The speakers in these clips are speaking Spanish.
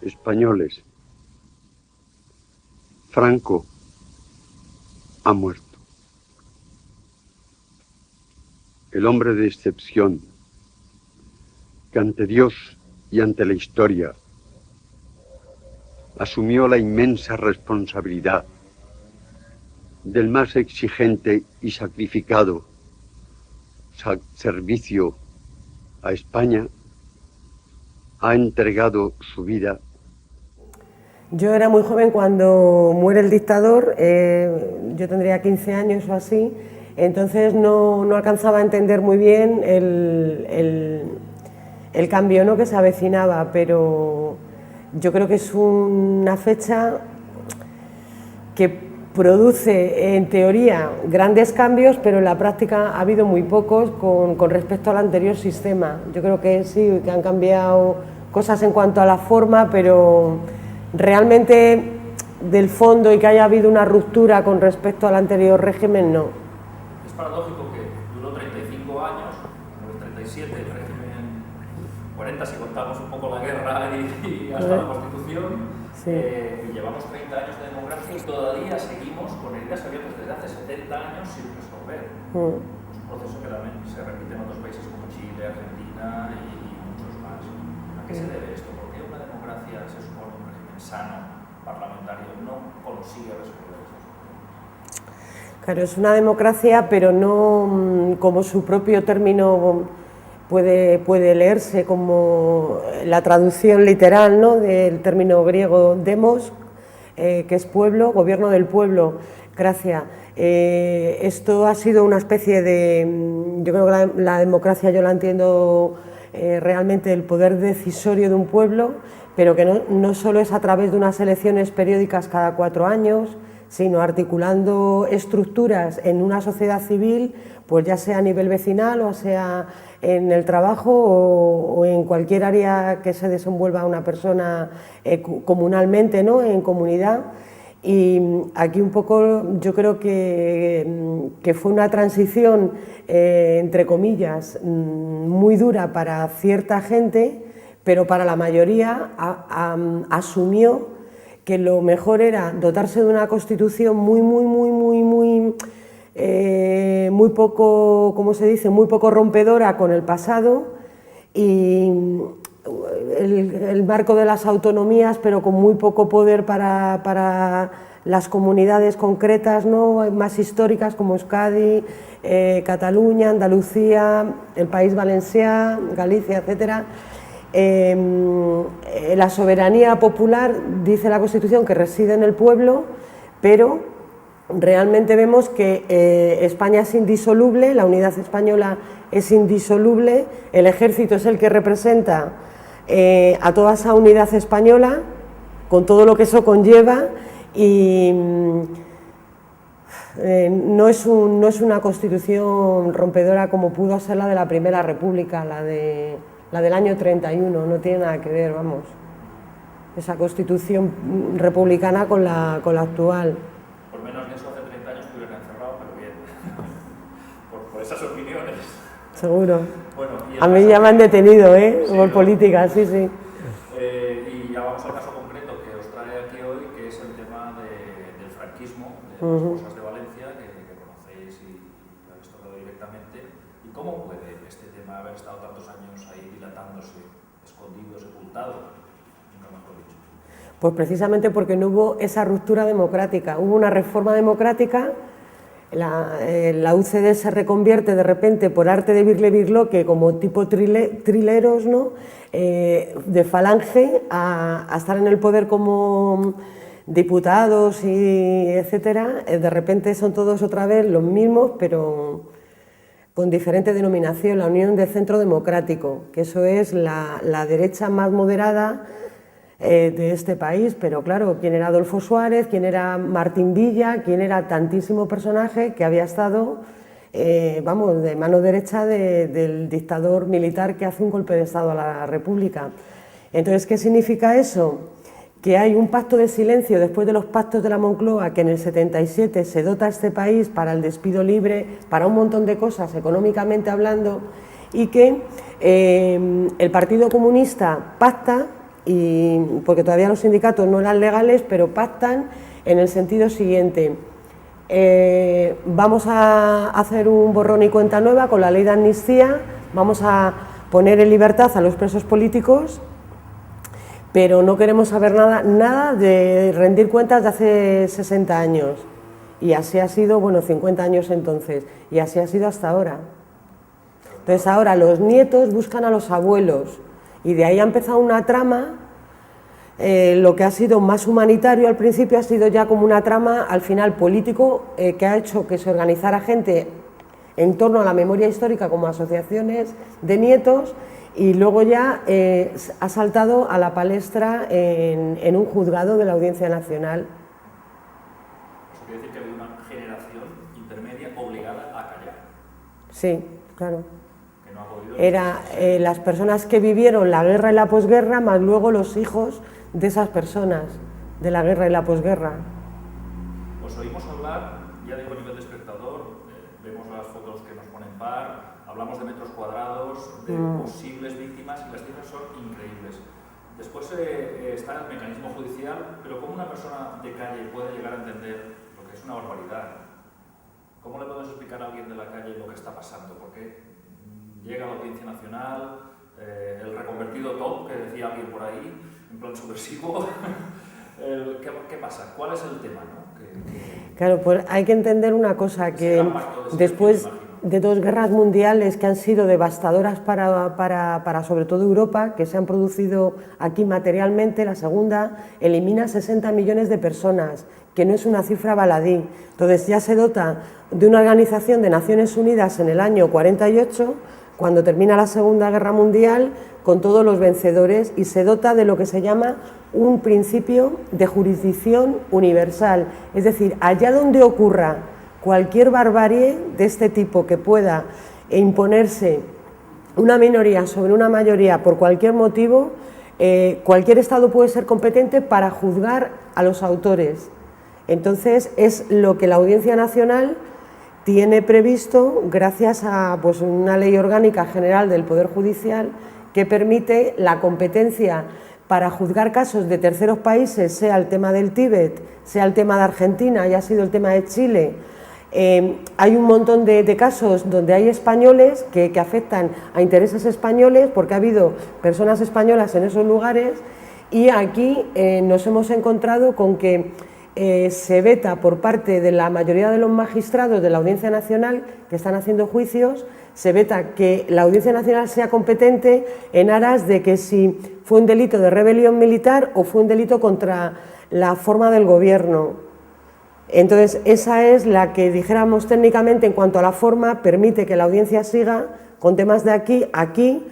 españoles. Franco ha muerto. El hombre de excepción, que ante Dios y ante la historia asumió la inmensa responsabilidad del más exigente y sacrificado servicio a España, ha entregado su vida. Yo era muy joven cuando muere el dictador, yo tendría 15 años o así, entonces no alcanzaba a entender muy bien el cambio, ¿no?, que se avecinaba, pero yo creo que es una fecha que produce en teoría grandes cambios, pero en la práctica ha habido muy pocos con respecto al anterior sistema. Yo creo que sí, que han cambiado cosas en cuanto a la forma, pero realmente del fondo y que haya habido una ruptura con respecto al anterior régimen, no. Es paradójico que duró 35 años, en el 37 el régimen 40 si contamos un poco la guerra y hasta la Constitución, sí. Y llevamos 30 años de democracia y todavía seguimos con heridas abiertas desde hace 70 años sin resolver. Es un proceso que también se repite en otros países como Chile, Argentina y muchos más. ¿A qué se debe esto? ¿Por qué una democracia, se supone un régimen sano, parlamentario, no consigue resolver eso? Claro, es una democracia, pero no como su propio término puede leerse como la traducción literal, ¿no?, del término griego demos, que es pueblo, gobierno del pueblo, gracia. Esto ha sido una especie de, yo creo que la democracia yo la entiendo realmente el poder decisorio de un pueblo, pero que no solo es a través de unas elecciones periódicas cada 4 años, sino articulando estructuras en una sociedad civil, pues ya sea a nivel vecinal o sea en el trabajo o en cualquier área que se desenvuelva una persona comunalmente, ¿no?, en comunidad. Y aquí un poco yo creo que fue una transición, entre comillas, muy dura para cierta gente, pero para la mayoría asumió que lo mejor era dotarse de una constitución muy poco, ¿cómo se dice?, muy poco rompedora con el pasado, y el marco de las autonomías, pero con muy poco poder para las comunidades concretas, ¿no?, más históricas como Euskadi, Cataluña, Andalucía, el País Valencià, Galicia, etcétera. La soberanía popular, dice la Constitución, que reside en el pueblo, pero realmente vemos que España es indisoluble, la unidad española es indisoluble, el ejército es el que representa a toda esa unidad española, con todo lo que eso conlleva, y no es una Constitución rompedora como pudo ser la de la Primera República, la del año 31, no tiene nada que ver, vamos, esa Constitución republicana con la actual. Por menos que eso hace 30 años estuvieron encerrados, pero bien, por esas opiniones. Seguro. Bueno, a mí ya me han detenido, sí, por ¿no? Política, sí, sí. Y ya vamos al caso concreto que os trae aquí hoy, que es el tema del franquismo, de las cosas de Valencia, que conocéis y habéis tocado directamente. ¿Y cómo puede este tema haber estado tantos años ahí dilatándose, escondido, sepultado? Nunca mejor dicho. Pues precisamente porque no hubo esa ruptura democrática, hubo una reforma democrática. La UCD se reconvierte de repente por arte de Birle-Birloque como tipo trileros, ¿no?, de falange a estar en el poder como diputados y etcétera. De repente son todos otra vez los mismos, pero con diferente denominación, la Unión de Centro Democrático, que eso es la derecha más moderada de este país, pero claro, quién era Adolfo Suárez, quién era Martín Villa, quién era tantísimo personaje que había estado, vamos, de mano derecha del dictador militar que hace un golpe de Estado a la República. Entonces, ¿qué significa eso? Que hay un pacto de silencio después de los pactos de la Moncloa, que en el 77 se dota a este país para el despido libre, para un montón de cosas, económicamente hablando, y que el Partido Comunista pacta y porque todavía los sindicatos no eran legales, pero pactan en el sentido siguiente: vamos a hacer un borrón y cuenta nueva con la ley de amnistía, vamos a poner en libertad a los presos políticos, pero no queremos saber nada de rendir cuentas de hace 60 años. Y así ha sido, bueno, 50 años entonces, y así ha sido hasta ahora. Entonces ahora los nietos buscan a los abuelos, y de ahí ha empezado una trama. Lo que ha sido más humanitario al principio ha sido ya como una trama al final político, que ha hecho que se organizara gente en torno a la memoria histórica como asociaciones de nietos, y luego ya ha saltado a la palestra en un juzgado de la Audiencia Nacional. Eso quiere decir que había una generación intermedia obligada a callar. Sí, claro. Que no ha podido... Era las personas que vivieron la guerra y la posguerra, más luego los hijos de esas personas de la guerra y la posguerra. Os oímos hablar, ya digo a nivel de espectador, vemos las fotos que nos ponen par, hablamos de metros cuadrados, de posibles víctimas, y las cifras son increíbles. Después está el mecanismo judicial, pero ¿cómo una persona de calle puede llegar a entender lo que es una barbaridad? ¿Cómo le podemos explicar a alguien de la calle lo que está pasando? Porque llega a la Audiencia Nacional, el reconvertido top, que decía alguien por ahí, en plan subversivo. ¿Qué pasa? ¿Cuál es el tema, no? Claro, pues hay que entender una cosa, que después de 2 guerras mundiales que han sido devastadoras para sobre todo Europa, que se han producido aquí materialmente, la segunda elimina 60 millones de personas, que no es una cifra baladí. Entonces ya se dota de una organización de Naciones Unidas en el año 48, cuando termina la Segunda Guerra Mundial, con todos los vencedores, y se dota de lo que se llama un principio de jurisdicción universal, es decir, allá donde ocurra cualquier barbarie de este tipo que pueda imponerse una minoría sobre una mayoría por cualquier motivo, cualquier Estado puede ser competente para juzgar a los autores. Entonces es lo que la Audiencia Nacional tiene previsto gracias a pues, una ley orgánica general del Poder Judicial que permite la competencia para juzgar casos de terceros países, sea el tema del Tíbet, sea el tema de Argentina, haya sido el tema de Chile. Hay un montón de casos donde hay españoles que afectan a intereses españoles, porque ha habido personas españolas en esos lugares, y aquí nos hemos encontrado con que se veta por parte de la mayoría de los magistrados de la Audiencia Nacional que están haciendo juicios, se veta que la Audiencia Nacional sea competente en aras de que si fue un delito de rebelión militar o fue un delito contra la forma del gobierno. Entonces, esa es la que, dijéramos técnicamente, en cuanto a la forma, permite que la audiencia siga con temas de aquí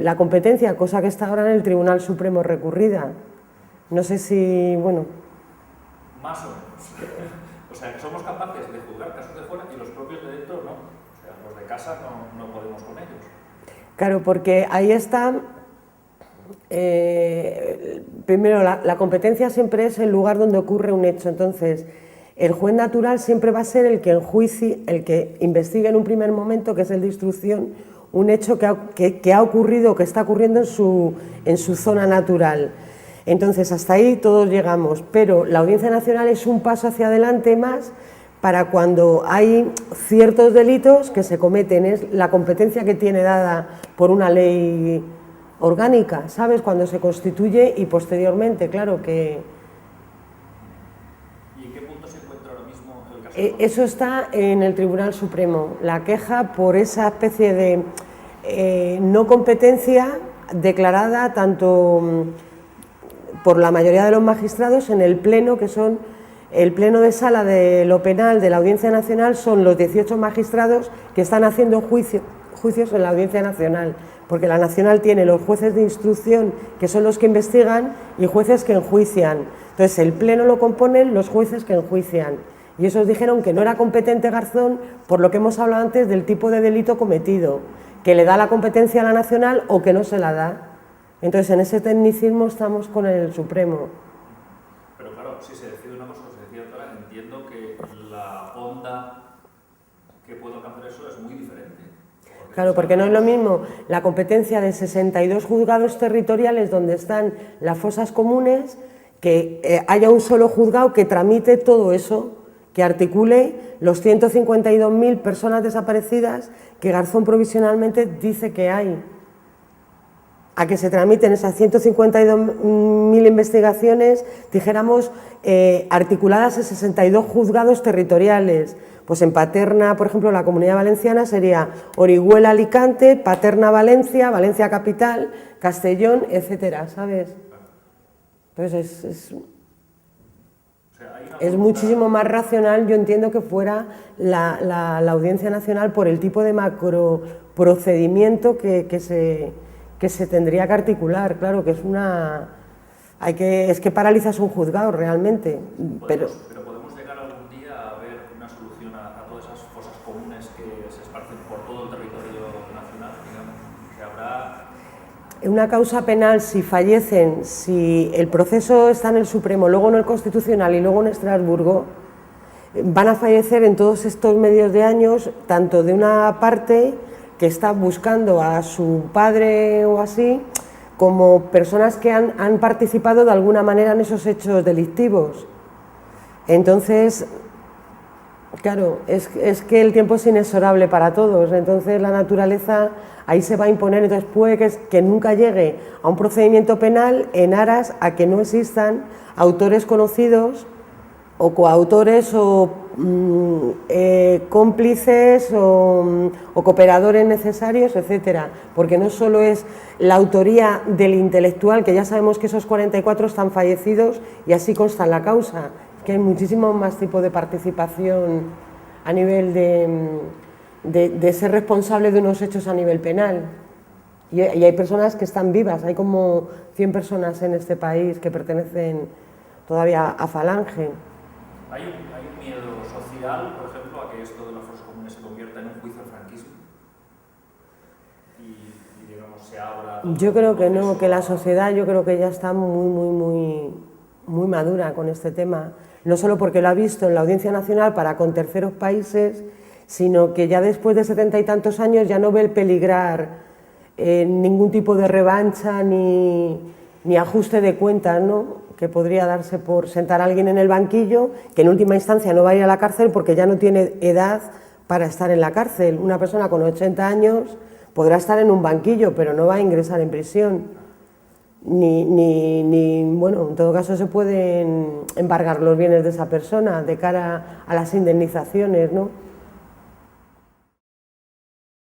la competencia, cosa que está ahora en el Tribunal Supremo recurrida. No sé si, bueno... Más o menos. O sea, que somos capaces de juzgar casos de fuera y los propios de dentro no. O sea, los de casa no podemos con ellos. Claro, porque ahí está... primero, la competencia siempre es el lugar donde ocurre un hecho. Entonces, el juez natural siempre va a ser el que enjuicie, el que investigue en un primer momento, que es el de instrucción, un hecho que ha ocurrido, que está ocurriendo en su zona natural. Entonces, hasta ahí todos llegamos, pero la Audiencia Nacional es un paso hacia adelante más para cuando hay ciertos delitos que se cometen, es la competencia que tiene dada por una ley orgánica, ¿sabes? Cuando se constituye y posteriormente, claro que... ¿Y en qué punto se encuentra ahora mismo el caso? Eso está en el Tribunal Supremo, la queja por esa especie de no competencia declarada tanto por la mayoría de los magistrados en el pleno, que son el pleno de sala de lo penal de la Audiencia Nacional, son los 18 magistrados que están haciendo juicios en la Audiencia Nacional, porque la Nacional tiene los jueces de instrucción, que son los que investigan, y jueces que enjuician. Entonces, el pleno lo componen los jueces que enjuician. Y esos dijeron que no era competente Garzón por lo que hemos hablado antes del tipo de delito cometido, que le da la competencia a la Nacional o que no se la da. Entonces, en ese tecnicismo estamos con el Supremo. Pero claro, si se decide una cosa o se decide otra, entiendo que la onda que puede alcanzar eso es muy diferente. Claro, porque no es lo mismo la competencia de 62 juzgados territoriales donde están las fosas comunes, que haya un solo juzgado que tramite todo eso, que articule los 152.000 personas desaparecidas que Garzón provisionalmente dice que hay. A que se tramiten esas 152.000 investigaciones, dijéramos, articuladas en 62 juzgados territoriales. Pues en Paterna, por ejemplo, la Comunidad Valenciana sería Orihuela, Alicante, Paterna, Valencia, Valencia Capital, Castellón, etcétera, ¿sabes? Entonces es muchísimo más racional, yo entiendo, que fuera la Audiencia Nacional por el tipo de macroprocedimiento que se tendría que articular. Claro que es que paralizas un juzgado realmente. Pero podemos llegar algún día a ver una solución a todas esas fosas comunes que se esparcen por todo el territorio nacional, digamos, que habrá... Una causa penal, si fallecen, si el proceso está en el Supremo, luego en el Constitucional y luego en Estrasburgo, van a fallecer en todos estos medios de años, tanto de una parte que está buscando a su padre o así, como personas que han participado de alguna manera en esos hechos delictivos. Entonces, claro, es que el tiempo es inexorable para todos, entonces la naturaleza ahí se va a imponer, entonces puede que nunca llegue a un procedimiento penal en aras a que no existan autores conocidos o coautores o cómplices o cooperadores necesarios, etcétera, porque no solo es la autoría del intelectual, que ya sabemos que esos 44 están fallecidos y así consta en la causa, que hay muchísimos más tipos de participación a nivel de ser responsable de unos hechos a nivel penal. Y hay personas que están vivas, hay como 100 personas en este país que pertenecen todavía a Falange. ¿Hay un miedo social, por ejemplo, a que esto de las fosas comunes se convierta en un juicio al franquismo? Y digamos, se abra... Yo creo que no, que la sociedad yo creo que ya está muy madura con este tema, no solo porque lo ha visto en la Audiencia Nacional para con terceros países, sino que ya después de 70 y tantos años ya no ve el peligrar ningún tipo de revancha ni ajuste de cuentas, ¿no?, que podría darse por sentar a alguien en el banquillo, que en última instancia no va a ir a la cárcel porque ya no tiene edad para estar en la cárcel. Una persona con 80 años podrá estar en un banquillo, pero no va a ingresar en prisión. Bueno, en todo caso se pueden embargar los bienes de esa persona de cara a las indemnizaciones, ¿no?